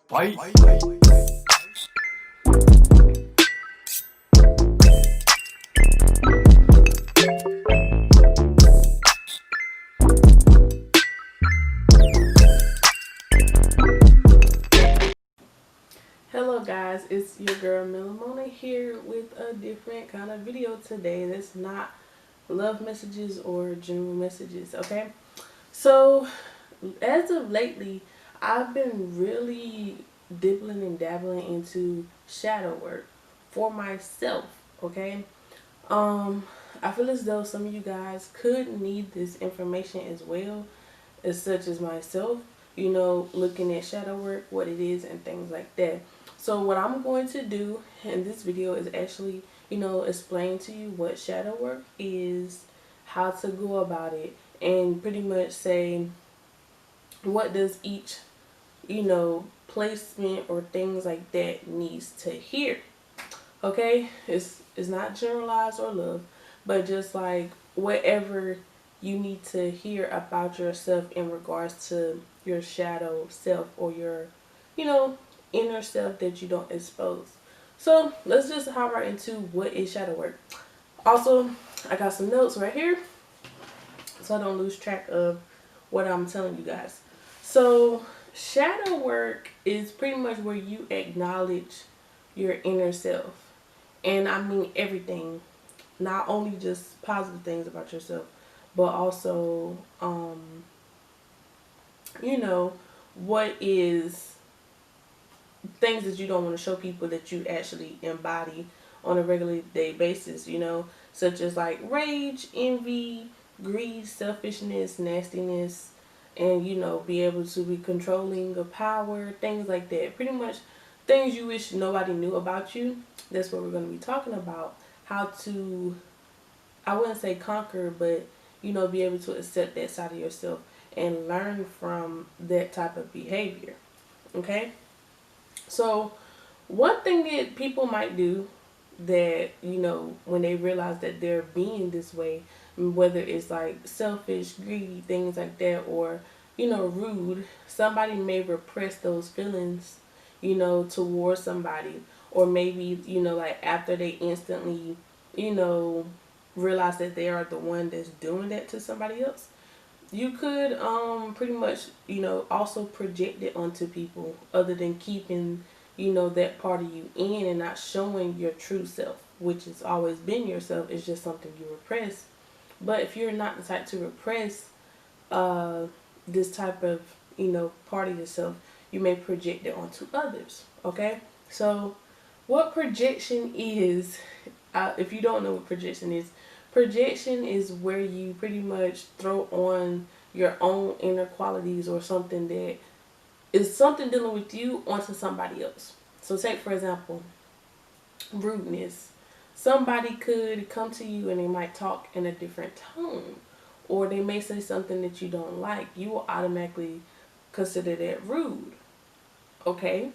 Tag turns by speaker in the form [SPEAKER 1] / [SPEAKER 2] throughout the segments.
[SPEAKER 1] Bye.
[SPEAKER 2] Hello guys, it's your girl Melamona here with a different kind of video today that's not love messages or general messages, okay? So, as of lately, I've been really dibbling and dabbling into shadow work for myself, okay? Um, I feel as though some of you guys could need this information as well, as such as myself, looking at shadow work, what it is, and things like that. So what I'm going to do in this video is actually, explain to you what shadow work is, how to go about it, and pretty much say what does each, placement or things like that needs to hear. Okay? It's not generalized or love, but just like whatever you need to hear about yourself in regards to your shadow self or your, you know, inner self that you don't expose. So let's just hop right into what is shadow work. Also, I got some notes right here so I don't lose track of what I'm telling you guys. So shadow work is pretty much where you acknowledge your inner self. And I mean everything, not only just positive things about yourself, but also, you know, what is things that you don't want to show people that you actually embody on a regular day basis, such as like rage, envy, greed, selfishness, nastiness, and, be able to be controlling of power, things like that. Pretty much things you wish nobody knew about you. That's what we're going to be talking about. How to, I wouldn't say conquer, but, be able to accept that side of yourself and learn from that type of behavior. Okay? So, one thing that people might do that, when they realize that they're being this way, whether it's like selfish, greedy, things like that, or, rude, somebody may repress those feelings, towards somebody. Or maybe, like after they instantly, you know, realize that they are the one that's doing that to somebody else, you could pretty much also project it onto people other than keeping that part of you in and not showing your true self, which has always been yourself. It's just something you repress. But if you're not the type to repress uh this type of part of yourself, you may project it onto others. Okay, so what projection is, if you don't know what projection is where you pretty much throw on your own inner qualities or something that is something dealing with you onto somebody else. So take for example, rudeness. Somebody could come to you and they might talk in a different tone, or they may say something that you don't like. You will automatically consider that rude. Okay,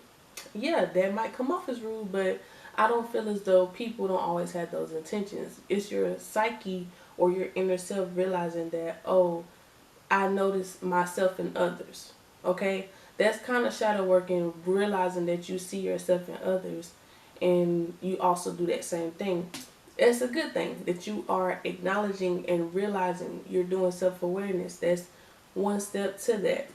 [SPEAKER 2] yeah, that might come off as rude, but I don't feel as though people don't always have those intentions. It's your psyche or your inner self realizing that, oh, I notice myself in others. Okay, that's kind of shadow working, realizing that you see yourself in others, and you also do that same thing. It's a good thing that you are acknowledging and realizing you're doing self awareness. That's one step to that.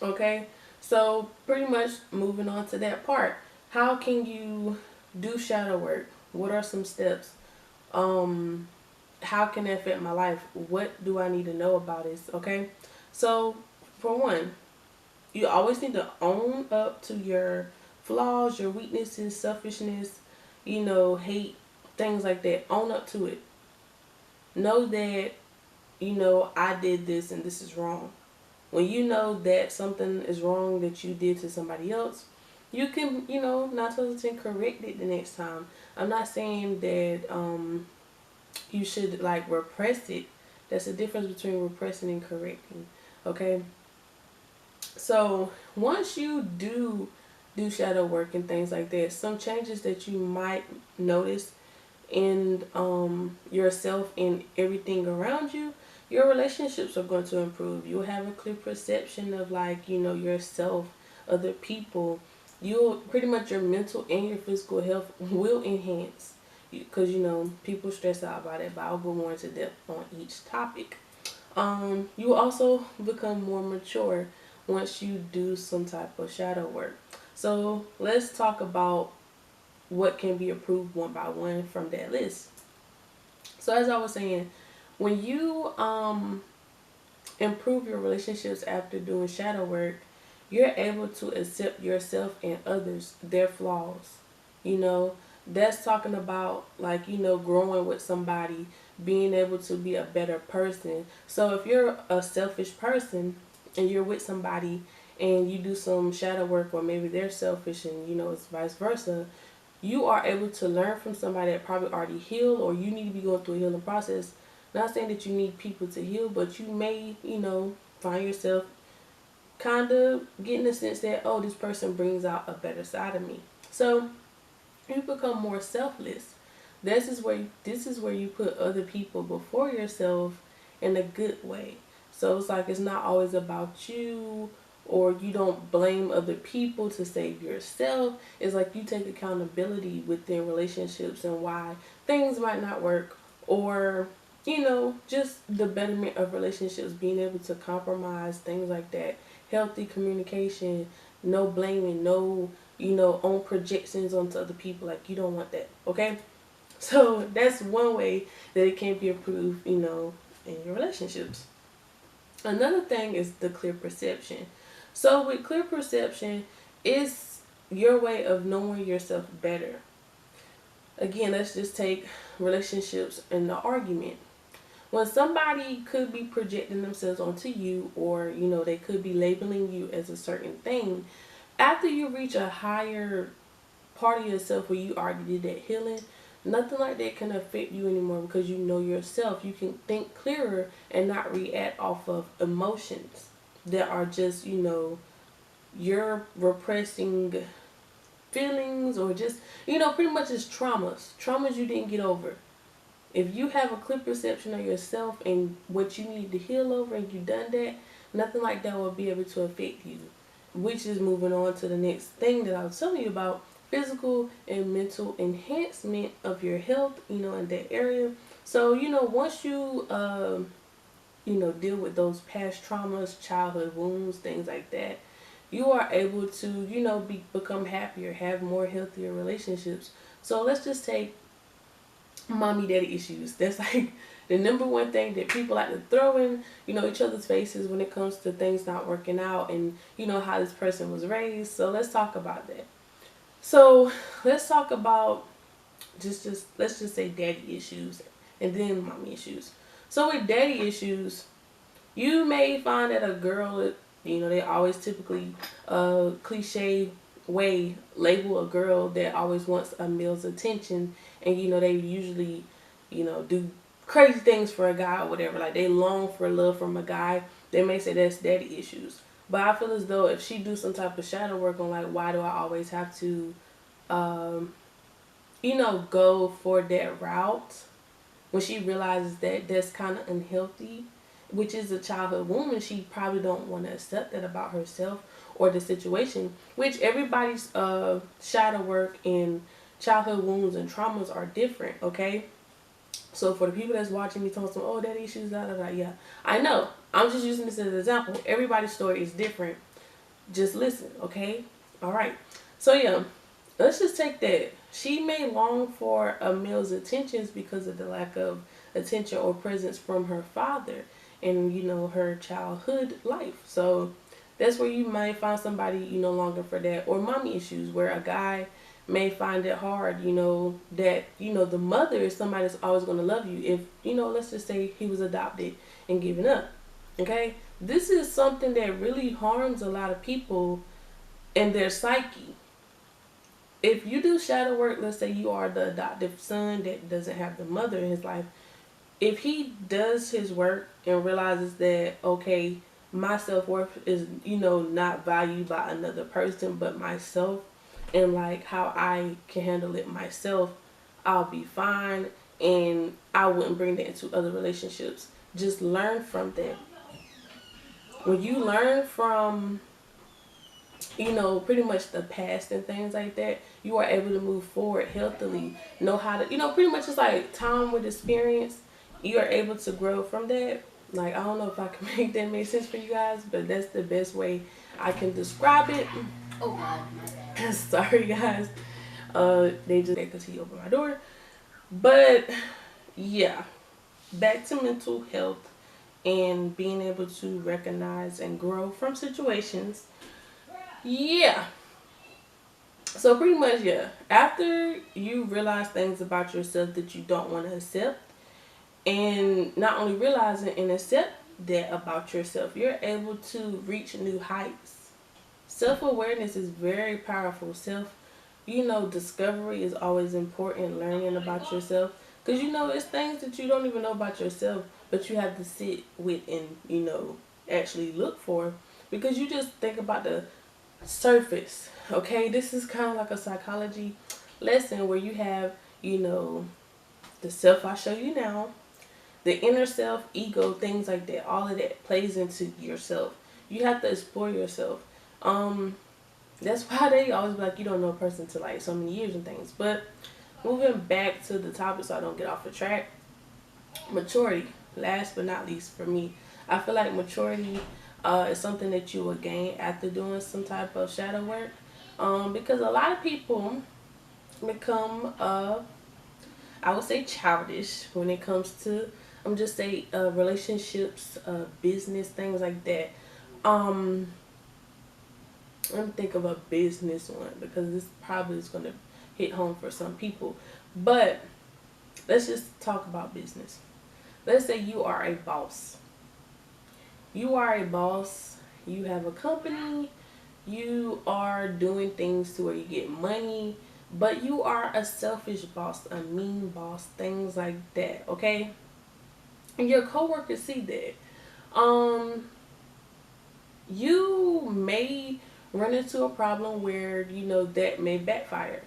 [SPEAKER 2] Okay, so pretty much moving on to that part. How can you do shadow work? What are some steps? Um, how can it affect my life? What do I need to know about this? Okay, so for one, you always need to own up to your flaws, your weaknesses, selfishness, hate, things like that. Own up to it. Know that, I did this and this is wrong. When you know that something is wrong that you did to somebody else, you can, not to correct it the next time. I'm not saying that you should like repress it. That's the difference between repressing and correcting. Okay? So once you do shadow work and things like that, some changes that you might notice in yourself and everything around you, your relationships are going to improve. You'll have a clear perception of like, yourself, other people, you'll pretty much your mental and your physical health will enhance. Because, you know, people stress out about it, but I'll go more into depth on each topic. You will also become more mature once you do some type of shadow work. So let's talk about what can be approved one by one from that list. So as I was saying, when you improve your relationships after doing shadow work, you're able to accept yourself and others, their flaws. You know, that's talking about, like, you know, growing with somebody, being able to be a better person. So if you're a selfish person and you're with somebody and you do some shadow work, or maybe they're selfish and, you know, it's vice versa, you are able to learn from somebody that probably already healed, or you need to be going through a healing process. Not saying that you need people to heal, but you may, you know, find yourself kind of getting the sense that, oh, this person brings out a better side of me. So you become more selfless. This is where you put other people before yourself in a good way. So it's like it's not always about you, or you don't blame other people to save yourself. It's like you take accountability within relationships and why things might not work, or, you know, just the betterment of relationships, being able to compromise, things like that. Healthy communication, no blaming, no, you know, on projections onto other people. Like, you don't want that, okay? So that's one way that it can be improved, you know, in your relationships. Another thing is the clear perception. So with clear perception, it's your way of knowing yourself better. Again, let's just take relationships and the argument. When somebody could be projecting themselves onto you, or, you know, they could be labeling you as a certain thing, after you reach a higher part of yourself where you already did that healing, nothing like that can affect you anymore, because you know yourself. You can think clearer and not react off of emotions that are just, you know, you're repressing feelings, or just, you know, pretty much it's traumas you didn't get over. If you have a clear perception of yourself and what you need to heal over, and you've done that, nothing like that will be able to affect you. Which is moving on to the next thing that I was telling you about, physical and mental enhancement of your health, you know, in that area. So, you know, once you, you know, deal with those past traumas, childhood wounds, things like that, you are able to, you know, become happier, have more healthier relationships. So let's just take mommy daddy issues. That's like the number one thing that people like to throw in, you know, each other's faces when it comes to things not working out, and, you know, how this person was raised. So let's talk about that. So let's talk about just let's just say daddy issues and then mommy issues. So with daddy issues, you may find that a girl, you know, they always typically cliche way label a girl that always wants a male's attention, and, you know, they usually, you know, do crazy things for a guy or whatever. Like, they long for love from a guy. They may say that's daddy issues. But I feel as though if she do some type of shadow work on, like, why do I always have to you know, go for that route, when she realizes that that's kind of unhealthy, which is a childhood wound, she probably don't want to accept that about herself or the situation. Which everybody's shadow work and childhood wounds and traumas are different, okay? So for the people that's watching me talking, oh, that issues, da da da, yeah, I know. I'm just using this as an example. Everybody's story is different. Just listen, okay? All right. So yeah, let's just take that. She may long for a male's attentions because of the lack of attention or presence from her father in, you know, her childhood life. So that's where you might find somebody, you know, longer for that. Or mommy issues, where a guy may find it hard, you know, that, you know, the mother is somebody that's always going to love you. If, you know, let's just say he was adopted and given up, okay? This is something that really harms a lot of people and their psyche. If you do shadow work, let's say you are the adoptive son that doesn't have the mother in his life, if he does his work and realizes that, okay, my self-worth is, you know, not valued by another person but myself, and like how I can handle it myself, I'll be fine, and I wouldn't bring that into other relationships. Just learn from that. When you learn from you know, pretty much the past and things like that, you are able to move forward healthily, know how to, you know, pretty much it's like time with experience, you are able to grow from that. Like, I don't know if I can make that make sense for you guys, but that's the best way I can describe it.
[SPEAKER 1] Oh God, my bad.
[SPEAKER 2] Sorry guys. They just because he opened my door. But yeah, back to mental health and being able to recognize and grow from situations. Yeah. So pretty much, yeah. After you realize things about yourself that you don't want to accept, and not only realizing and accept that about yourself, you're able to reach new heights. Self-awareness is very powerful. Discovery is always important, learning about yourself. Because, it's things that you don't even know about yourself, but you have to sit with and, actually look for. Because you just think about the surface, okay? This is kind of like a psychology lesson where you have, the self I show you now, the inner self, ego, things like that. All of that plays into yourself. You have to explore yourself. That's why they always be like, you don't know a person to like so many years and things. But moving back to the topic so I don't get off the track, maturity, last but not least for me. I feel like maturity is something that you will gain after doing some type of shadow work. Because a lot of people become, I would say, childish when it comes to, I'm just say, relationships, business, things like that. Let me think of a business one because this probably is going to hit home for some people. But let's just talk about business. Let's say you are a boss. You are a boss. You have a company. You are doing things to where you get money. But you are a selfish boss, a mean boss, things like that, okay? And your coworkers see that. You may run into a problem where, that may backfire.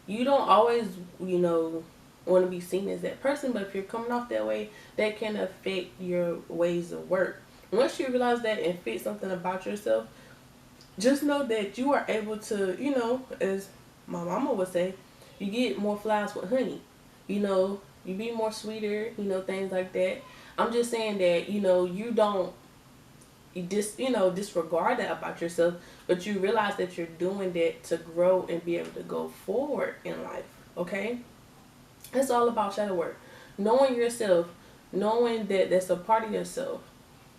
[SPEAKER 2] You don't always, want to be seen as that person, but if you're coming off that way, that can affect your ways of work. Once you realize that and fix something about yourself, just know that you are able to, as my mama would say, you get more flies with honey. You be more sweeter, things like that. I'm just saying that, you don't disregard that about yourself, but you realize that you're doing that to grow and be able to go forward in life. Okay, it's all about shadow work, knowing yourself, knowing that that's a part of yourself.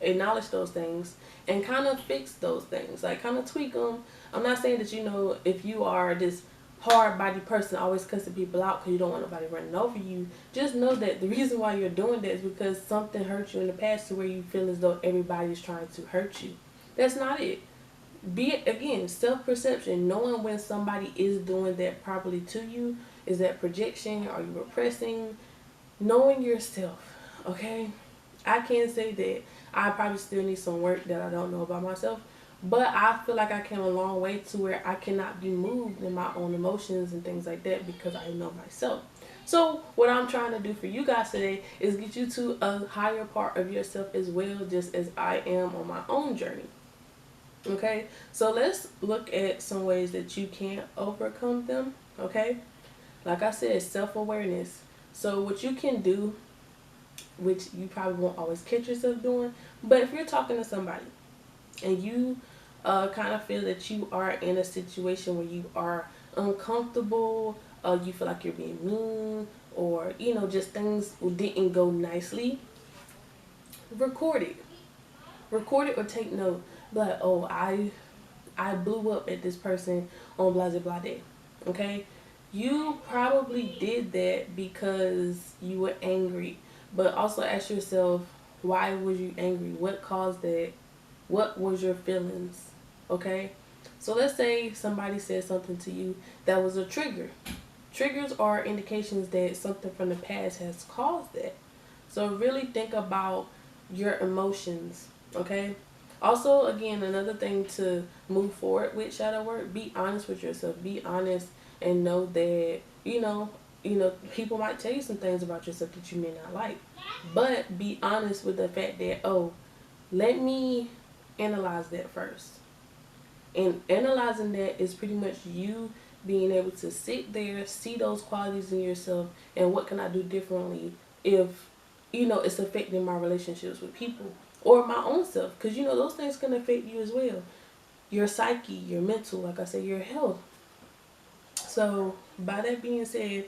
[SPEAKER 2] Acknowledge those things and kind of fix those things, like kind of tweak them. I'm not saying that if you are this hard body person always cussing people out because you don't want nobody running over you, just know that the reason why you're doing that is because something hurt you in the past to where you feel as though everybody's trying to hurt you. That's not it. Be it, again, self-perception, knowing when somebody is doing that properly to you. Is that projection? Are you repressing? Knowing yourself, okay? I can say that I probably still need some work that I don't know about myself, but I feel like I came a long way to where I cannot be moved in my own emotions and things like that because I know myself. So what I'm trying to do for you guys today is get you to a higher part of yourself as well, just as I am on my own journey. Okay, so let's look at some ways that you can overcome them. Okay, like I said, self-awareness. So what you can do, which you probably won't always catch yourself doing, but if you're talking to somebody and you kind of feel that you are in a situation where you are uncomfortable, you feel like you're being mean, or just things didn't go nicely, record it. Record it or take note. Like, oh, I blew up at this person on blah blah blah day. Okay, you probably did that because you were angry, but also ask yourself, why was you angry? What caused that? What was your feelings? Okay, so let's say somebody said something to you that was a trigger. Triggers are indications that something from the past has caused that. So really think about your emotions. Okay, also, again, another thing to move forward with shadow work, be honest with yourself. Be honest and know that, people might tell you some things about yourself that you may not like. But be honest with the fact that, oh, let me analyze that first. And analyzing that is pretty much you being able to sit there, see those qualities in yourself, and what can I do differently if, it's affecting my relationships with people or my own self. Because, those things can affect you as well. Your psyche, your mental, like I said, your health. So, by that being said,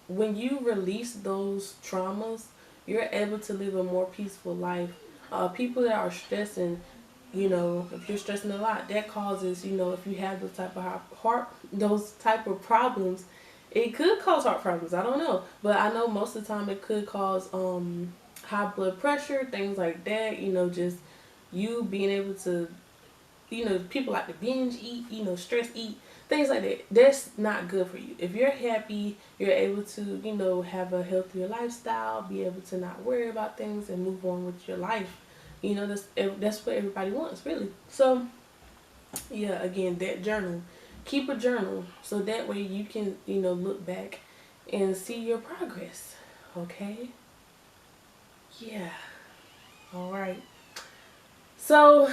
[SPEAKER 2] when you release those traumas, you're able to live a more peaceful life. People that are stressing, if you're stressing a lot, that causes, if you have those type of problems, it could cause heart problems. I don't know, but I know most of the time it could cause high blood pressure, things like that. Just you being able to, people like to binge eat, stress eat, things like that. That's not good for you. If you're happy, you're able to, have a healthier lifestyle, be able to not worry about things and move on with your life. That's what everybody wants, really. So, yeah, again, that journal. Keep a journal so that way you can, look back and see your progress. Okay? Yeah. All right. So,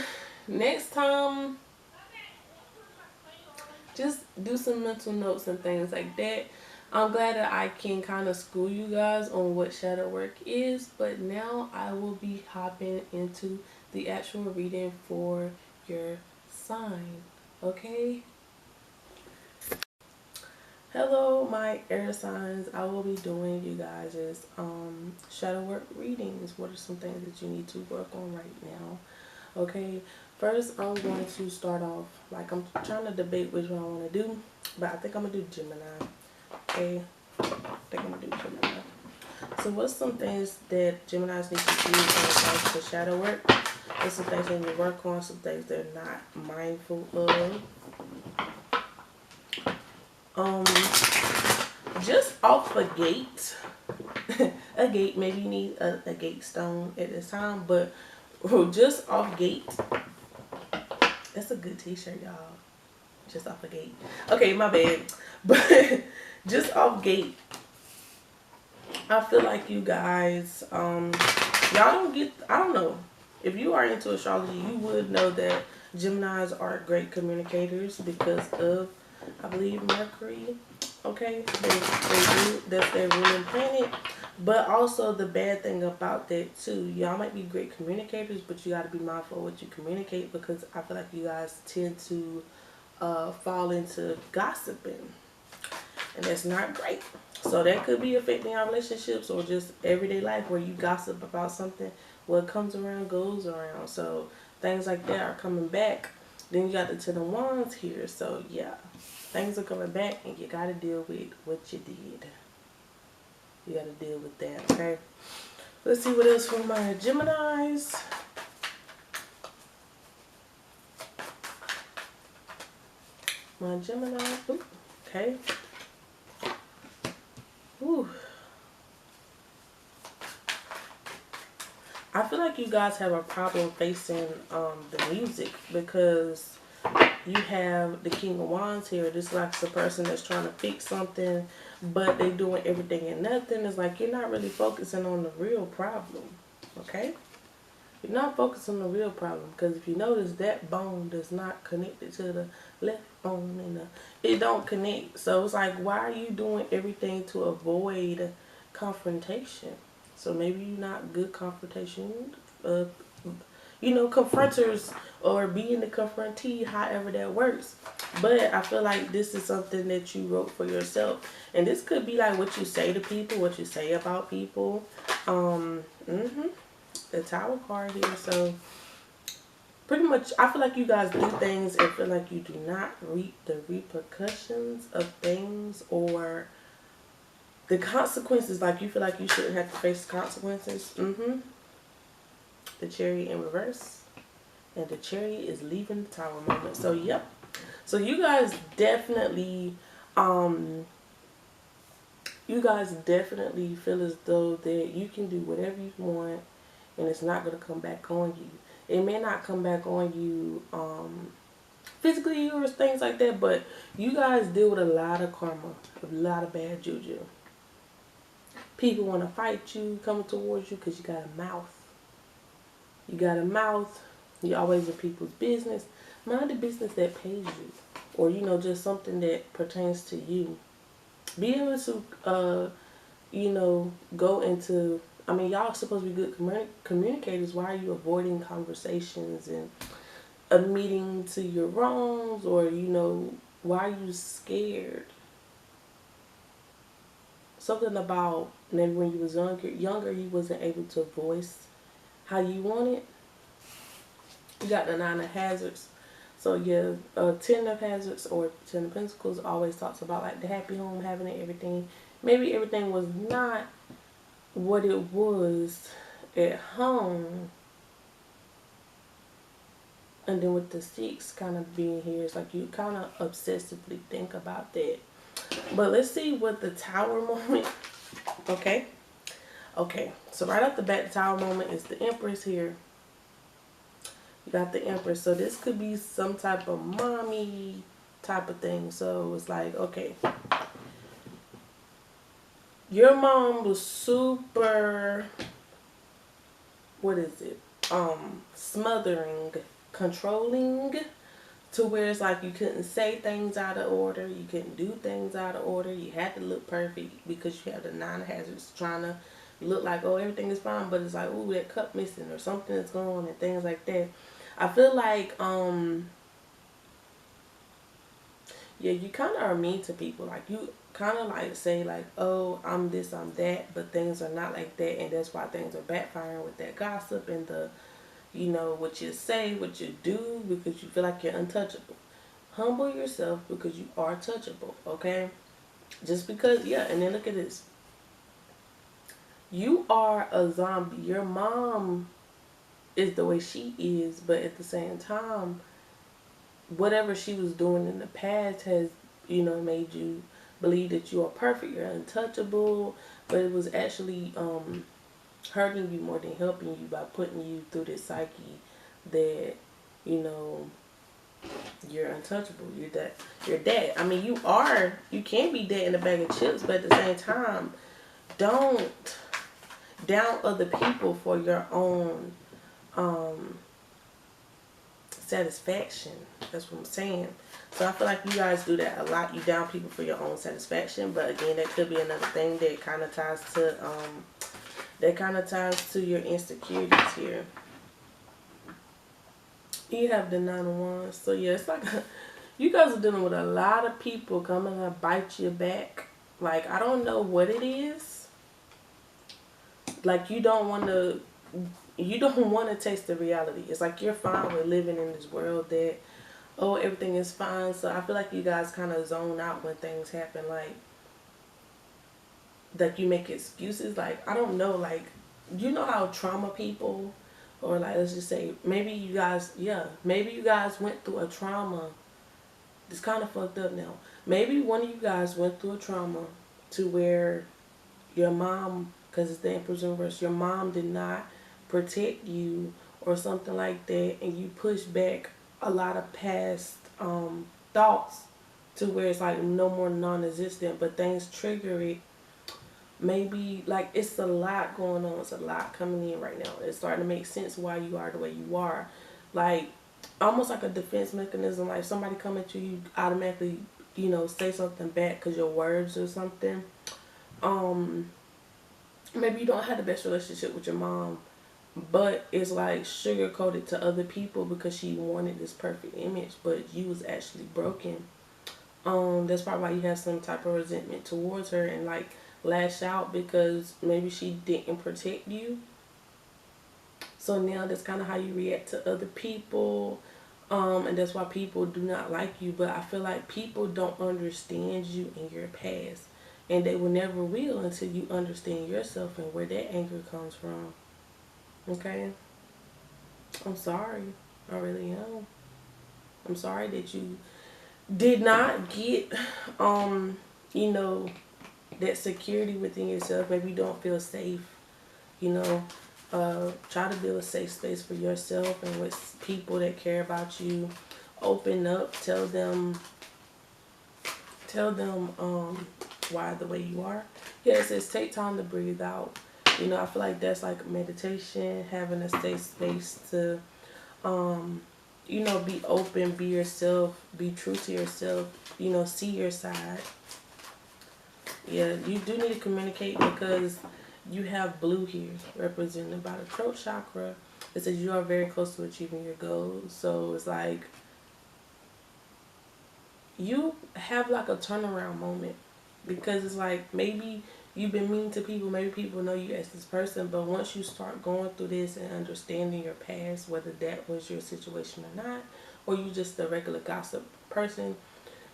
[SPEAKER 2] next time, just do some mental notes and things like that. I'm glad that I can kind of school you guys on what shadow work is, but now I will be hopping into the actual reading for your sign. Okay? Hello, my air signs. I will be doing you guys' shadow work readings. What are some things that you need to work on right now? Okay, first I'm going to start off, like I'm trying to debate which one I want to do, but I think I'm going to do Gemini. Okay, I think I'm going to do Gemini. So what's some things that Geminis need to do when it comes to shadow work? There's some things they need to work on, some things they're not mindful of. Just off a gate, maybe you need a gate stone at this time, but just off gate, that's a good t-shirt, y'all. Just off a gate. Okay, my bad. But just off gate, I feel like you guys, y'all don't get, I don't know. If you are into astrology, you would know that Geminis are great communicators because of, I believe, Mercury. Okay, they do. That's their ruling planet. But also the bad thing about that too, y'all might be great communicators, but you got to be mindful of what you communicate, because I feel like you guys tend to fall into gossiping, and that's not great. So that could be affecting our relationships or just everyday life where you gossip about something. What comes around goes around. So things like that are coming back. Then you got the Ten of Wands here. So yeah, things are coming back and you got to deal with what you did. You got to deal with that, okay? Let's see what else for my Geminis. My Gemini. Ooh, okay. Ooh. I feel like you guys have a problem facing the music, because you have the King of Wands here. This is like the person that's trying to fix something, but they doing everything and nothing. It's like you're not really focusing on the real problem, okay? You're not focusing on the real problem, because if you notice, that bone does not connect to the left bone, and it don't connect. So it's like, why are you doing everything to avoid confrontation? So maybe you're not good confrontation, confronters, or being the confrontee, however that works. But I feel like this is something that you wrote for yourself. And this could be like what you say to people, what you say about people. The Tower card here. So pretty much, I feel like you guys do things and feel like you do not reap the repercussions of things, or the consequences. Like you feel like you shouldn't have to face consequences. The Chariot in reverse, and the Chariot is leaving the Tower moment. So yep. So you guys definitely feel as though that you can do whatever you want, and it's not going to come back on you. It may not come back on you physically or things like that, but you guys deal with a lot of karma, a lot of bad juju. People want to fight you, coming towards you, because you got a mouth. You got a mouth. You're always in people's business. Mind the business that pays you, or you know, just something that pertains to you. Be able to, you know, go into. I mean, y'all are supposed to be good communicators. Why are you avoiding conversations and admitting to your wrongs, or you know, why are you scared? Something about maybe when you was younger, you wasn't able to voice how you wanted. You got the nine of hazards. So yeah, ten of hazards or ten of pentacles always talks about like the happy home, having it, everything. Maybe everything was not what it was at home. And then with the six kind of being here, it's like you kind of obsessively think about that. But let's see what the tower moment. Okay. Okay. So right off the bat, the tower moment is the Empress here. You got the Empress. So this could be some type of mommy type of thing. So it's like, okay. Your mom was super, what is it? Smothering, controlling, to where it's like you couldn't say things out of order, you couldn't do things out of order, you had to look perfect because you have the nine of hazards trying to look like, oh, everything is fine, but it's like, ooh, that cup missing or something is going on and things like that. I feel like, yeah, you kind of are mean to people. Like, you kind of like say like, oh, I'm this, I'm that, but things are not like that, and that's why things are backfiring with that gossip and the, you know, what you say, what you do, because you feel like you're untouchable. Humble yourself because you are touchable, okay? Just because, yeah, and then look at this. You are a zombie. Your mom is the way she is, but at the same time, whatever she was doing in the past has, you know, made you believe that you are perfect, you're untouchable, but it was actually hurting you more than helping you by putting you through this psyche that, you know, you're untouchable. You're dead. I mean, you can be dead in a bag of chips, but at the same time, don't down other people for your own satisfaction. That's what I'm saying. So I feel like you guys do that a lot. You down people for your own satisfaction, but again, that could be another thing that kind of ties to your insecurities here. You have the Nine of Wands. So yeah, it's like you guys are dealing with a lot of people coming to bite you back. Like, I don't know what it is. Like, you don't want to taste the reality. It's like you're fine with living in this world that, oh, everything is fine. So I feel like you guys kind of zone out when things happen. Like you make excuses. Like, I don't know. Like, you know how trauma people, or like, let's just say, maybe you guys went through a trauma. It's kind of fucked up now. Maybe one of you guys went through a trauma to where your mom, because it's the Emperor's reverse, your mom did not protect you or something like that, and you push back a lot of past thoughts to where it's like no more non-existent, but things trigger it. Maybe like it's a lot going on, it's a lot coming in right now. It's starting to make sense why you are the way you are. Like almost like a defense mechanism. Like somebody coming to you, automatically, you know, say something back because your words or something. Maybe you don't have the best relationship with your mom, but it's like sugar coated to other people because she wanted this perfect image, but you was actually broken. That's probably why you have some type of resentment towards her and like lash out because maybe she didn't protect you. So now that's kind of how you react to other people. And that's why people do not like you. But I feel like people don't understand you in your past. And they will never will until you understand yourself and where that anger comes from. Okay? I'm sorry. I really am. I'm sorry that you did not get, you know, that security within yourself. Maybe you don't feel safe, you know. Try to build a safe space for yourself and with people that care about you. Open up, tell them why the way you are. Yeah, it says take time to breathe out. You know, I feel like that's like meditation, having a safe space to you know, be open, be yourself, be true to yourself, you know, see your side. Yeah, you do need to communicate because you have blue here represented by the throat chakra. It says you are very close to achieving your goals. So it's like you have like a turnaround moment because it's like maybe you've been mean to people, maybe people know you as this person, but once you start going through this and understanding your past, whether that was your situation or not, or you just a regular gossip person,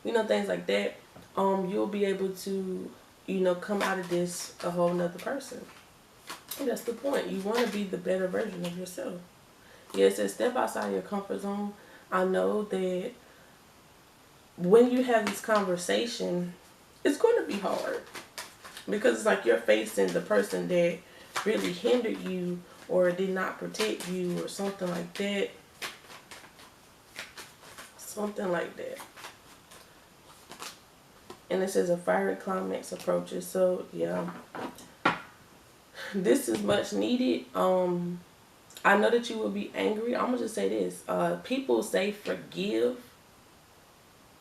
[SPEAKER 2] you know, things like that, you'll be able to, you know, come out of this a whole nother person. And that's the point. You want to be the better version of yourself. Yeah, it says step outside your comfort zone. I know that when you have this conversation, it's going to be hard because it's like you're facing the person that really hindered you or did not protect you or something like that. Something like that. And it says a fiery climax approaches. So yeah, this is much needed. I know that you will be angry. I'm gonna just say this. People say forgive.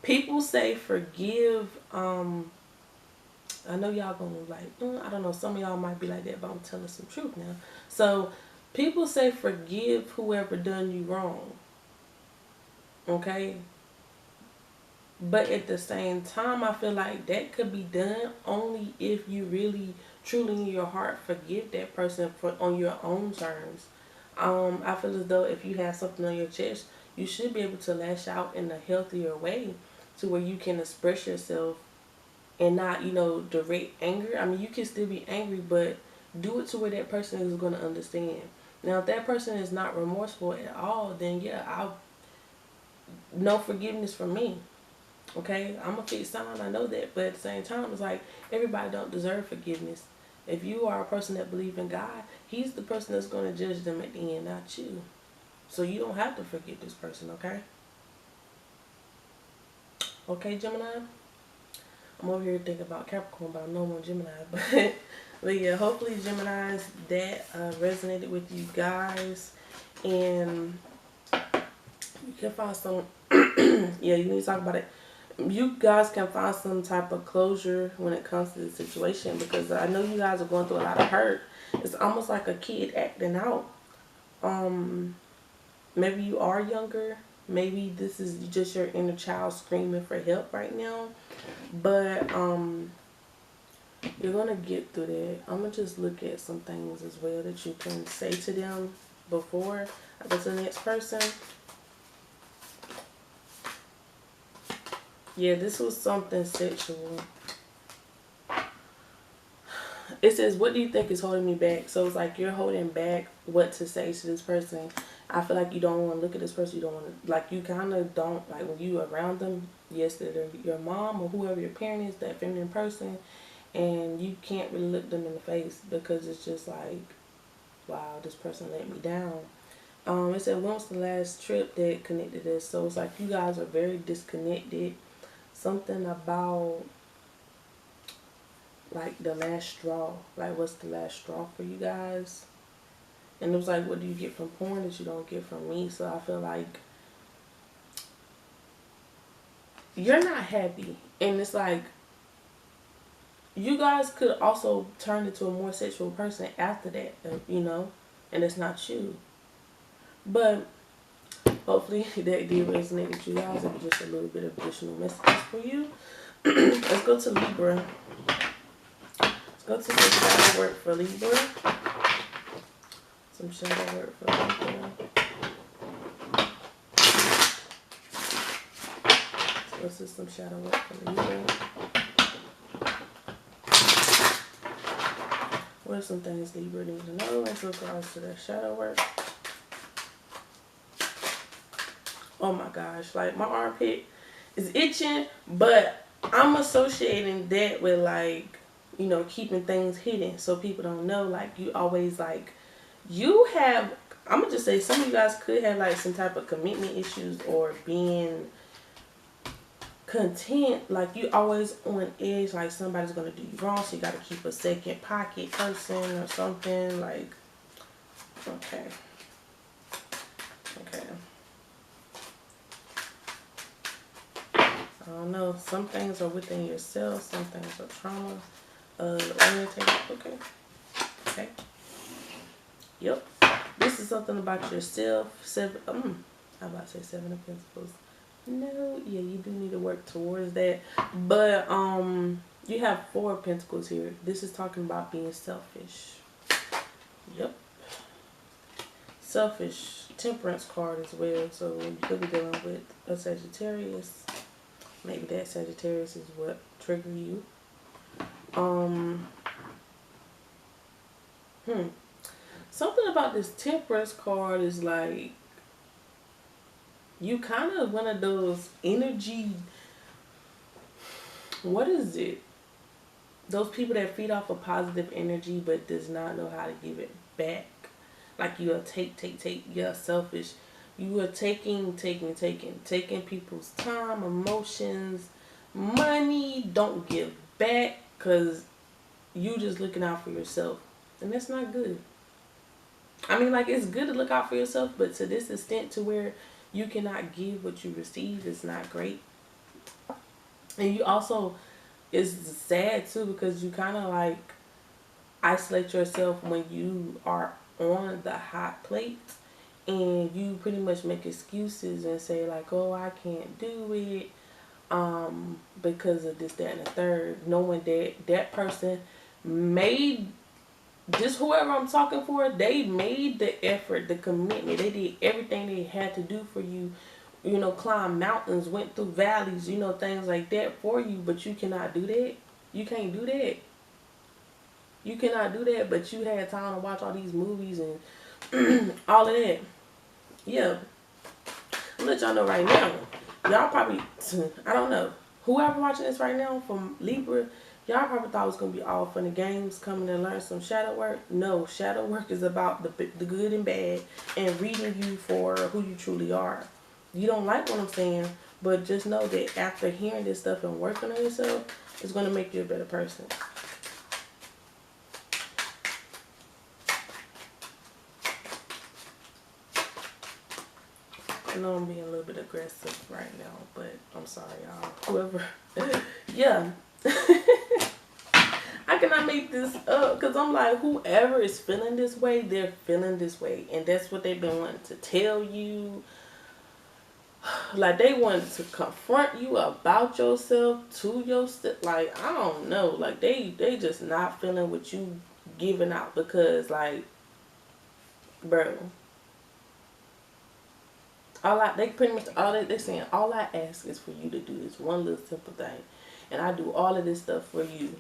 [SPEAKER 2] People say forgive. I know y'all gonna like, I don't know, some of y'all might be like that, but I'm telling some truth now. So people say forgive whoever done you wrong. Okay? But at the same time, I feel like that could be done only if you really, truly in your heart forgive that person for on your own terms. I feel as though if you have something on your chest, you should be able to lash out in a healthier way to where you can express yourself and not, you know, direct anger. I mean, you can still be angry, but do it to where that person is going to understand. Now, if that person is not remorseful at all, then yeah, no forgiveness from me. Okay, I'm a fixed sign, I know that, but at the same time, it's like everybody don't deserve forgiveness. If you are a person that believes in God, He's the person that's going to judge them at the end, not you. So you don't have to forgive this person, okay? Okay, Gemini? I'm over here thinking about Capricorn, but I know I'm on Gemini. But yeah, hopefully Geminis, that resonated with you guys. And you can find some, yeah, you need to talk about it. You guys can find some type of closure when it comes to the situation because I know you guys are going through a lot of hurt. It's almost like a kid acting out. Maybe you are younger. Maybe this is just your inner child screaming for help right now. But you're going to get through that. I'm going to just look at some things as well that you can say to them before I go to the next person. Yeah, this was something sexual. It says, what do you think is holding me back? So it's like you're holding back what to say to this person. I feel like you don't want to look at this person. You don't want to, like, you kind of don't, like, when you around them, yes, they're your mom or whoever your parent is, that feminine person, and you can't really look them in the face because it's just like, wow, this person let me down. It said, when was the last trip that connected us? So it's like you guys are very disconnected. Something about like the last straw. Like, what's the last straw for you guys? And it was like, what do you get from porn that you don't get from me? So I feel like you're not happy. And it's like you guys could also turn into a more sexual person after that, you know? And it's not you. But hopefully that did resonate with you guys. It was just a little bit of additional messages for you. Let's go to Libra. Let's go to some shadow work for Libra. Some shadow work for Libra. So let's do some shadow work for Libra. What are some things Libra needs to know in regards to their shadow work? Oh my gosh, like my armpit is itching, but I'm associating that with like, you know, keeping things hidden so people don't know. Like you always like, you have, I'm gonna just say some of you guys could have like some type of commitment issues or being content, like you always on edge, like somebody's gonna do you wrong, so you gotta keep a second pocket person or something. Like, okay. I don't know. Some things are within yourself. Some things are trauma oriented. Okay. Okay. Yep. This is something about yourself. I'm about to say 7 of Pentacles. No, yeah, you do need to work towards that. But you have 4 of Pentacles here. This is talking about being selfish. Yep. Selfish. Temperance card as well. So you could be dealing with a Sagittarius. Maybe that Sagittarius is what trigger you. Something about this Temperance card is like, you kind of one of those energy, what is it? Those people that feed off of positive energy but does not know how to give it back. Like you are take. You're selfish. You are taking people's time, emotions, money. Don't give back because you just looking out for yourself. And that's not good. I mean, like, it's good to look out for yourself, but to this extent to where you cannot give what you receive is not great. And you also, it's sad too because you kind of like isolate yourself when you are on the hot plate and you pretty much make excuses and say like, oh, I can't do it because of this, that, and the third, knowing that that person made, just whoever I'm talking for, they made the effort, the commitment. They did everything they had to do for you. You know, climb mountains, went through valleys, you know, things like that for you. But you cannot do that. You can't do that. You cannot do that. But you had time to watch all these movies and all of that. Yeah. I'll let y'all know right now. Y'all probably, I don't know. Whoever watching this right now from Libra, y'all probably thought it was going to be all fun and games, coming and learn some shadow work. No, shadow work is about the good and bad and reading you for who you truly are. You don't like what I'm saying, but just know that after hearing this stuff and working on yourself, it's going to make you a better person. I know I'm being a little bit aggressive right now, but I'm sorry, y'all. Whoever, yeah. I cannot make this up because I'm like, whoever is feeling this way, they're feeling this way. And that's what they've been wanting to tell you. Like, they wanted to confront you about yourself, to yourself. Like, I don't know. Like, they just not feeling what you giving out because, like, bro. They pretty much, they're saying, all I ask is for you to do this one little simple thing. And I do all of this stuff for you.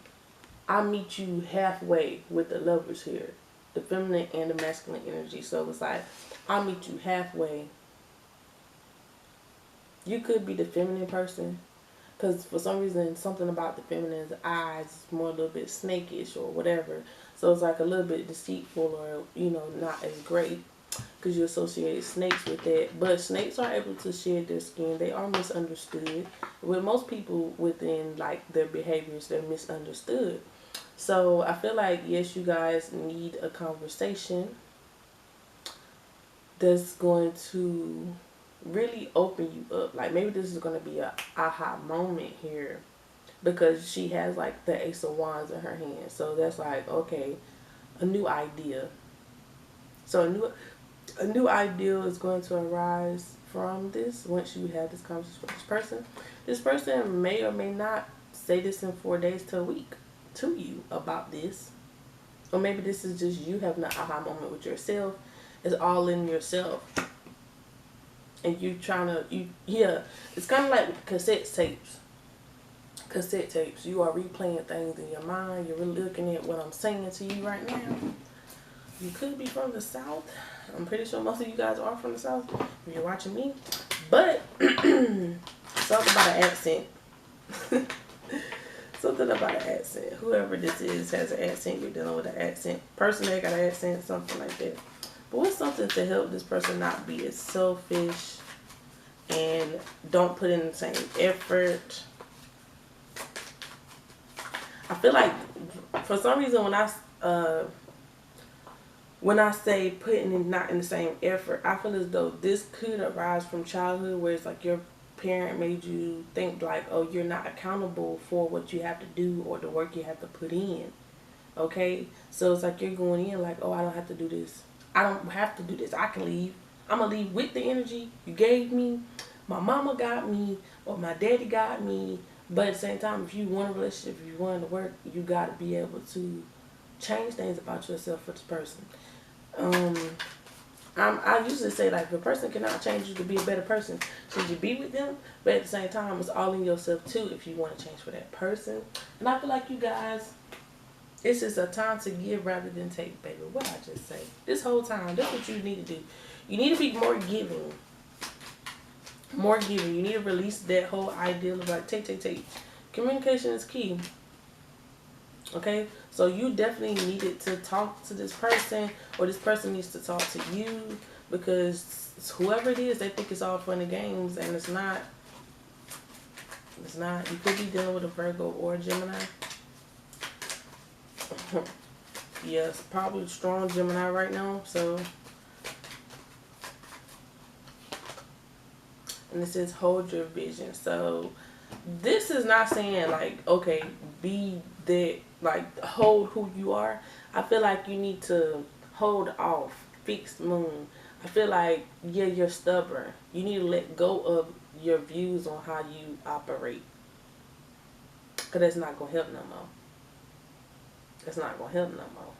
[SPEAKER 2] I meet you halfway with the lovers here. The feminine and the masculine energy. So it's like, I'll meet you halfway. You could be the feminine person. Because for some reason, something about the feminine's eyes is more a little bit snakish or whatever. So it's like a little bit deceitful or, you know, not as great. Because you associate snakes with that. But snakes are able to shed their skin. They are misunderstood. With most people within, like, their behaviors, they're misunderstood. So I feel like, yes, you guys need a conversation that's going to really open you up. Like, maybe this is going to be a aha moment here because she has like the Ace of Wands in her hand. So that's like, okay, a new idea. So a new idea is going to arise from this once you have this conversation with this person. This person may or may not say this in 4 days to a week to you about this. Or maybe this is just you having an aha moment with yourself. It's all in yourself. And you trying to, yeah, it's kind of like cassette tapes. Cassette tapes. You are replaying things in your mind. You're really looking at what I'm saying to you right now. You could be from the South. I'm pretty sure most of you guys are from the South if you're watching me. But something about an accent. Something about an accent. Whoever this is has an accent. You're dealing with an accent. Person that got an accent, something like that. But what's something to help this person not be as selfish and don't put in the same effort? I feel like for some reason when I say putting in not in the same effort, I feel as though this could arise from childhood where it's like your parent made you think like, oh, you're not accountable for what you have to do or the work you have to put in. Okay? So it's like you're going in like, oh, I don't have to do this. I don't have to do this. I can leave. I'm going to leave with the energy you gave me. My mama got me or my daddy got me. But at the same time, if you want a relationship, if you want to work, you got to be able to change things about yourself for this person. I usually say, like, if a person cannot change you to be a better person, should you be with them? But at the same time, it's all in yourself, too, if you want to change for that person. And I feel like you guys, it's just a time to give rather than take, baby. What I just say? This whole time, that's what you need to do. You need to be more giving. More giving. You need to release that whole idea of, like, take. Communication is key. Okay, so you definitely needed to talk to this person, or this person needs to talk to you, because whoever it is, they think it's all fun and games, and it's not. It's not. You could be dealing with a Virgo or a Gemini. Yes, probably strong Gemini right now. So, and this is hold your vision. So, this is not saying like, okay, be that, like, hold who you are. I feel like you need to hold off fixed moon. I feel like, yeah, you're stubborn. You need to let go of your views on how you operate, because that's not going to help no more. That's not going to help no more.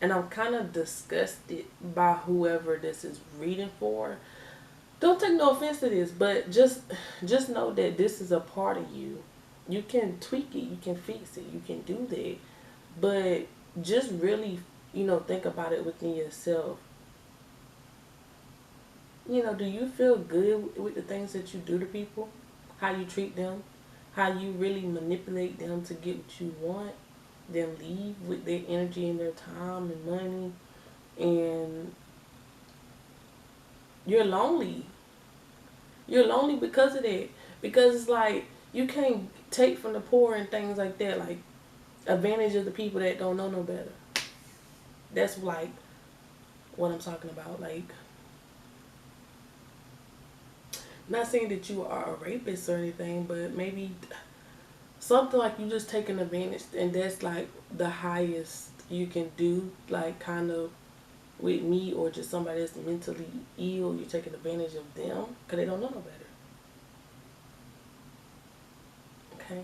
[SPEAKER 2] And I'm kind of disgusted by whoever this is reading for. Don't take no offense to this, but just know that this is a part of you. You can tweak it, you can fix it, you can do that. But just really, think about it within yourself. Do you feel good with the things that you do to people? How you treat them? How you really manipulate them to get what you want? Them leave with their energy and their time and money, and you're lonely. You're lonely because of that. Because it's like you can't take from the poor and things like that, like advantage of the people that don't know no better. That's like what I'm talking about. Like, not saying that you are a rapist or anything, but maybe something like you just taking advantage, and that's like the highest you can do, like kind of with me, or just somebody that's mentally ill. You're taking advantage of them because they don't know no better. Okay,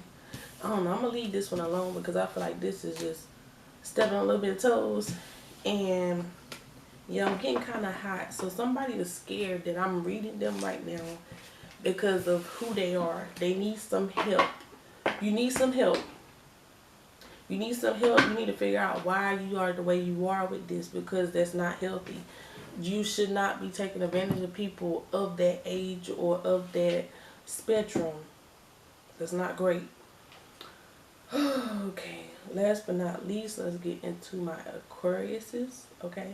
[SPEAKER 2] I don't know. I'm gonna leave this one alone because I feel like this is just stepping on a little bit of toes, and yeah, I'm getting kind of hot. So somebody is scared that I'm reading them right now because of who they are. They need some help. You need some help. You need some help. You need to figure out why you are the way you are with this, because that's not healthy. You should not be taking advantage of people of that age or of that spectrum. That's not great. Okay, last but not least, let's get into my Aquariuses. Okay,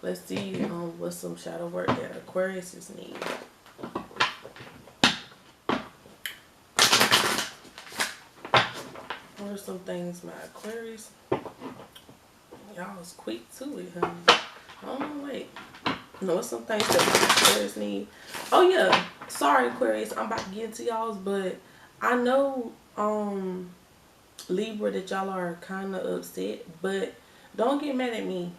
[SPEAKER 2] let's see what's some shadow work that Aquariuses need. What are some things my Aquarius? Y'all was quick to it, honey. Oh, wait. No, what's some things that my Aquarius need? Oh, yeah. Sorry, Aquarius. I'm about to get into y'all's, but I know, Libra, that y'all are kind of upset, but don't get mad at me.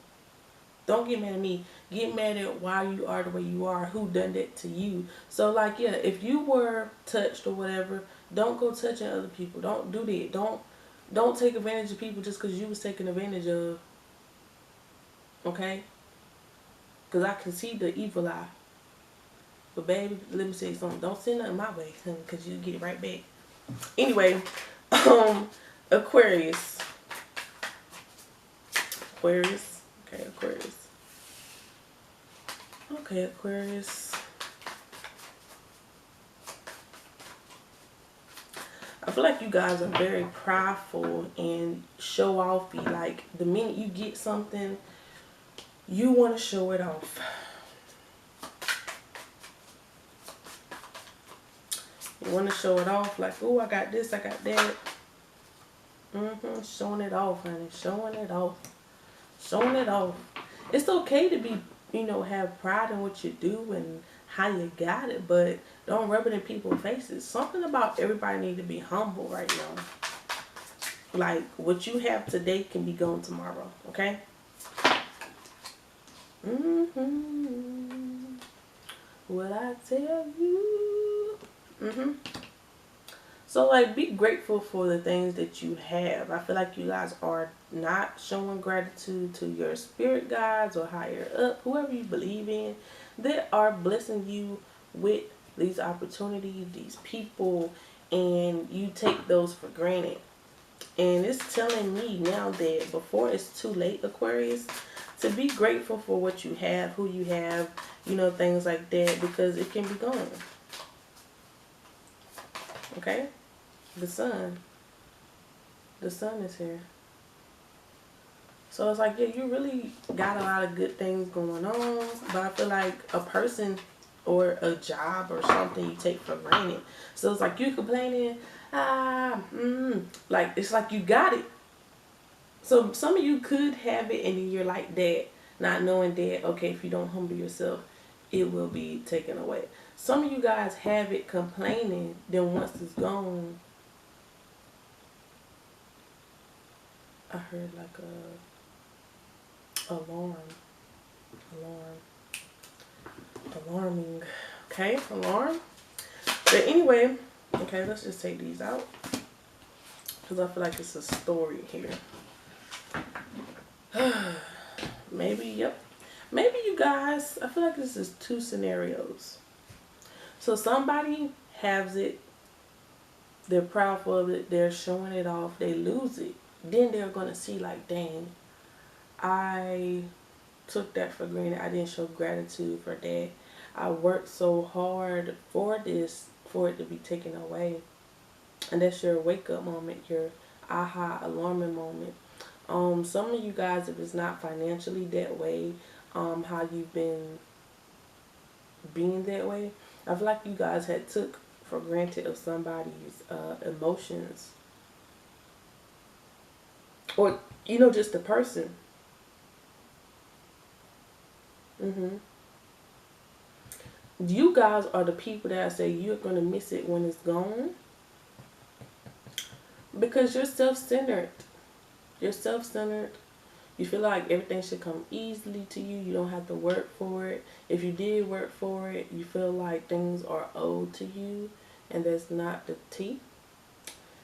[SPEAKER 2] Don't get mad at me. Get mad at why you are the way you are, who done that to you. So, like, yeah, if you were touched or whatever, don't go touching other people. Don't do that. Don't take advantage of people just because you was taken advantage of. Okay? Because I can see the evil eye. But, baby, let me say something. Don't send nothing my way, because you get it right back. Anyway, Aquarius. Aquarius. Okay, Aquarius. Okay, Aquarius. I feel like you guys are very prideful and show offy. Like, the minute you get something, you want to show it off. You want to show it off. Like, oh, I got this, I got that. Showing it off, honey. Showing it off. Showing it off. It's okay to be you know, have pride in what you do and how you got it, but don't rub it in people's faces. Something about everybody need to be humble right now. Like, what you have today can be gone tomorrow, okay? What I tell you. So, like, be grateful for the things that you have. I feel like you guys are not showing gratitude to your spirit guides or higher up, whoever you believe in. They are blessing you with these opportunities, these people, and you take those for granted. And it's telling me now that before it's too late, Aquarius, to be grateful for what you have, who you have, you know, things like that, because it can be gone. Okay? The sun. The sun is here. So it's like, yeah, you really got a lot of good things going on, but I feel like a person or a job or something you take for granted. So it's like you complaining, like it's like you got it. So some of you could have it and then you're like that, not knowing that, okay, if you don't humble yourself, it will be taken away. Some of you guys have it complaining, then once it's gone, I heard like a alarming, okay, alarm. But anyway, okay, let's just take these out because I feel like it's a story here. Maybe, yep. Maybe you guys, I feel like this is two scenarios. So somebody has it, they're proud of it, they're showing it off, they lose it. Then they're going to see like, dang, I took that for granted. I didn't show gratitude for that. I worked so hard for this, for it to be taken away. And that's your wake up moment, your aha alarming moment. Some of you guys, if it's not financially that way, how you've been being that way, I feel like you guys had took for granted of somebody's emotions. Or, you know, just the person. You guys are the people that I say you're going to miss it when it's gone. Because you're self-centered. You're self-centered. You feel like everything should come easily to you. You don't have to work for it. If you did work for it, you feel like things are owed to you. And that's not the tea.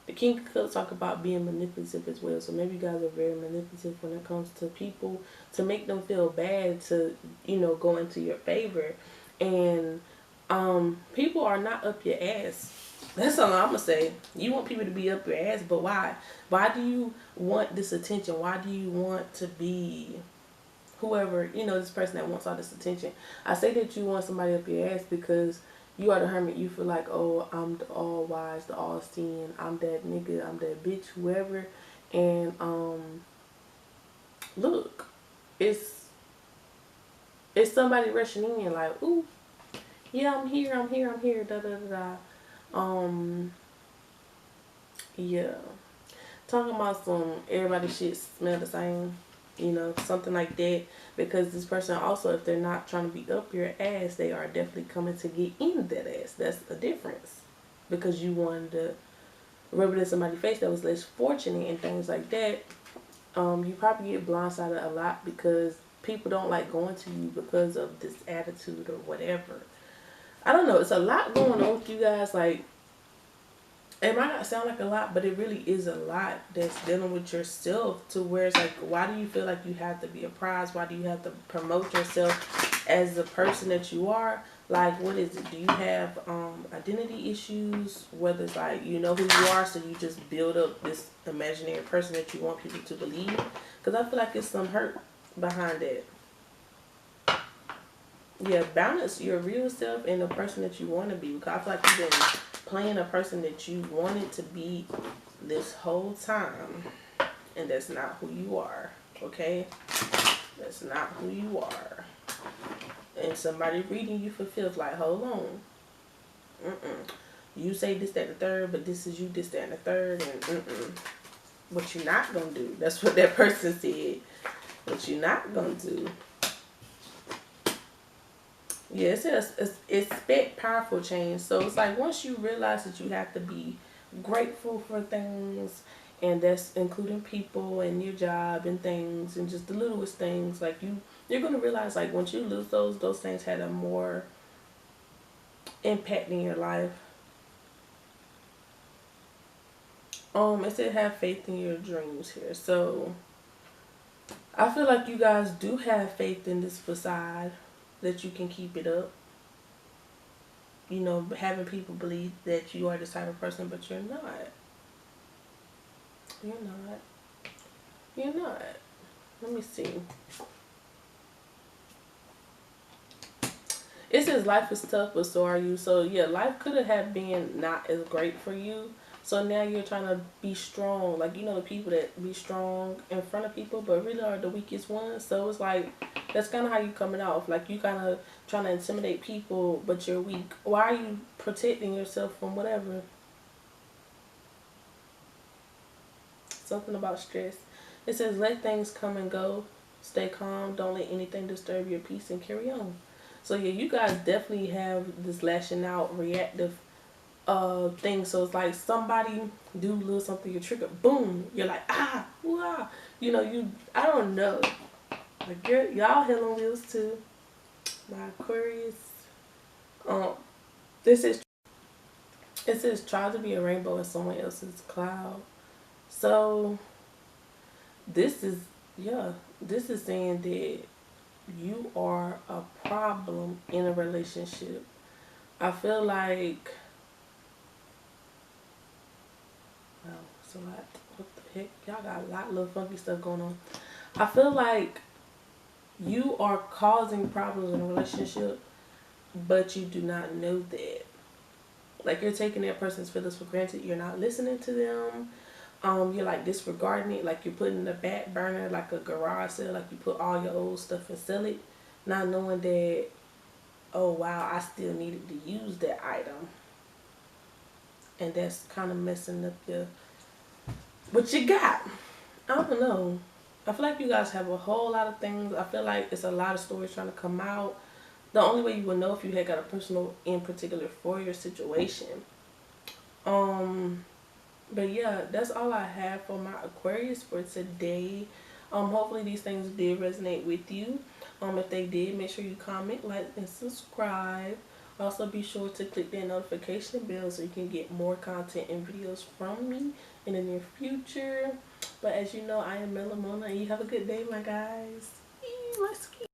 [SPEAKER 2] The King of Cups talk about being manipulative as well. So maybe you guys are very manipulative when it comes to people to make them feel bad, to, you know, go into your favor. And people are not up your ass. That's all I'm going to say. You want people to be up your ass, but why? Why do you want this attention? Why do you want to be whoever, you know, this person that wants all this attention? I say that you want somebody up your ass because you are the hermit. You feel like, oh, I'm the all wise, the all seeing. I'm that nigga. I'm that bitch, whoever. And look, it's somebody rushing in like, ooh, yeah, I'm here, da da da da. Yeah, talking about some everybody shit smell the same. You know, something like that. Because this person also, if they're not trying to be up your ass, they are definitely coming to get in that ass. That's a difference. Because you wanted to rub it in somebody's face that was less fortunate and things like that. You probably get blindsided a lot because people don't like going to you because of this attitude or whatever. I don't know. It's a lot going on with you guys. Like, it might not sound like a lot, but it really is a lot that's dealing with yourself, to where it's like, why do you feel like you have to be a prize? Why do you have to promote yourself as the person that you are? Like, what is it? Do you have identity issues? Whether it's like, you know who you are, so you just build up this imaginary person that you want people to believe? Because I feel like it's some hurt behind it. Yeah, balance your real self and the person that you want to be. Because I feel like you've been playing a person that you wanted to be this whole time, and that's not who you are. Okay, that's not who you are. And somebody reading you for filth, like, hold on, you say this, that, and the third, but this is you, this, that, and the third, and what you're not gonna do. That's what that person said. What you're not gonna do. Yeah, it says expect powerful change. So it's like once you realize that you have to be grateful for things, and that's including people and your job and things and just the littlest things. Like you're gonna realize like once you lose those things had a more impact in your life. It said have faith in your dreams here. So I feel like you guys do have faith in this facade that you can keep it up. You know, having people believe that you are this type of person, but you're not. You're not. You're not. Let me see. It says life is tough, but so are you. So yeah, life could have been not as great for you. So now you're trying to be strong. Like, you know, the people that be strong in front of people, but really are the weakest ones. So it's like, that's kind of how you coming off. Like, you kind of trying to intimidate people, but you're weak. Why are you protecting yourself from whatever? Something about stress. It says let things come and go. Stay calm. Don't let anything disturb your peace and carry on. So yeah, you guys definitely have this lashing out, reactive thing. So it's like somebody do a little something, you trigger, boom, you're like wow. You know, I don't know. Like y'all hell on wheels too. My Aquarius. Um, this is it says try to be a rainbow in someone else's cloud. So this is this is saying that you are a problem in a relationship. I feel like wow, it's a lot. What the heck? Y'all got a lot of little funky stuff going on. I feel like you are causing problems in a relationship, but you do not know that. Like you're taking that person's feelings for granted. You're not listening to them. You're like disregarding it. Like you're putting in the back burner like a garage sale. Like you put all your old stuff and sell it, not knowing that, oh wow, I still needed to use that item, and that's kind of messing up your what you got. I don't know. I feel like you guys have a whole lot of things. I feel like it's a lot of stories trying to come out. The only way you would know if you had got a personal in particular for your situation. Um, but yeah, that's all I have for my Aquarius for today. Hopefully these things did resonate with you. If they did, make sure you comment, like, and subscribe. Also, be sure to click that notification bell so you can get more content and videos from me in the near future. But as you know, I am Melamona, and you have a good day, my guys. Let's go.